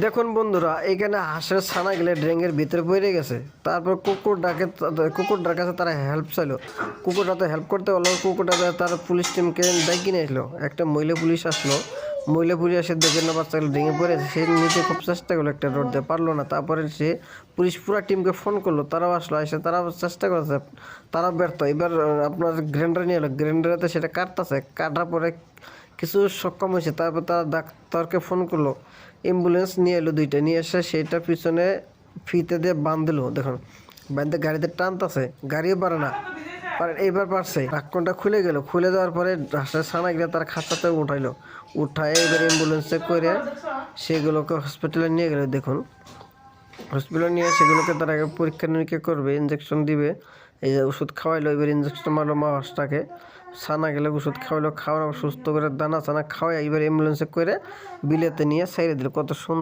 দেখুন বন্ধুরা, এখানে হাঁসের ছানা গেলে ড্রেনের ভিতরে পড়ে গেছে। তারপর কুকুরটার কাছে তারা হেল্প চাইলো। কুকুরটা তো হেল্প করতে পারলো, কুকুরটা তার পুলিশ টিমকে ডাকি নিয়ে আসলো। একটা মহিলা পুলিশ আসলো, মহিলা পুলিশ এসে দেখে না বাচ্চাগুলো ড্রেঙে পড়েছে। সে নিচে খুব চেষ্টা করলো, একটা রোড দিয়ে পারলো না। তারপরে সে পুলিশ পুরো টিমকে ফোন করলো, তারাও আসলো, এসে তারাও চেষ্টা করেছে, তারা ব্যর্থ। এবার আপনার গ্রাইন্ডার নিয়ে এলো, গ্রাইন্ডারেতে সেটা কাটতেছে, কাটার পরে কিছু সক্ষম হয়েছে। তারপর তারা ডাক্তারকে ফোন করলো, অ্যাম্বুলেন্স নিয়ে এলো দুইটা, নিয়ে এসে সেইটার পিছনে ফিতে দিয়ে বাঁধলো। দেখুন বাঁধতে গাড়িতে টানতেছে, গাড়িও পারে না, এইবার পারছে। ঢাক্কনটা খুলে গেল, খুলে দেওয়ার পরে হাঁসের ছানা গিয়ে তার খাঁচাতে উঠাইলো, উঠায় এবার অ্যাম্বুলেন্সে করে সেগুলোকে হসপিটালে নিয়ে গেল। দেখুন হসপিটালে নিয়ে সেগুলোকে তারা আগে পরীক্ষা নিরীক্ষা করবে, ইঞ্জেকশন দিবে। এই যে ওষুধ খাওয়াইলো, এবার ইঞ্জেকশন মারলো মা হাঁসটাকে, ছানা গেলে ওষুধ খাওয়াইলো, খাওয়ানো সুস্থ করে দানা ছানা খাওয়াই এবার অ্যাম্বুলেন্সে করে বিলেতে নিয়ে সাইডে দিল। কত সুন্দর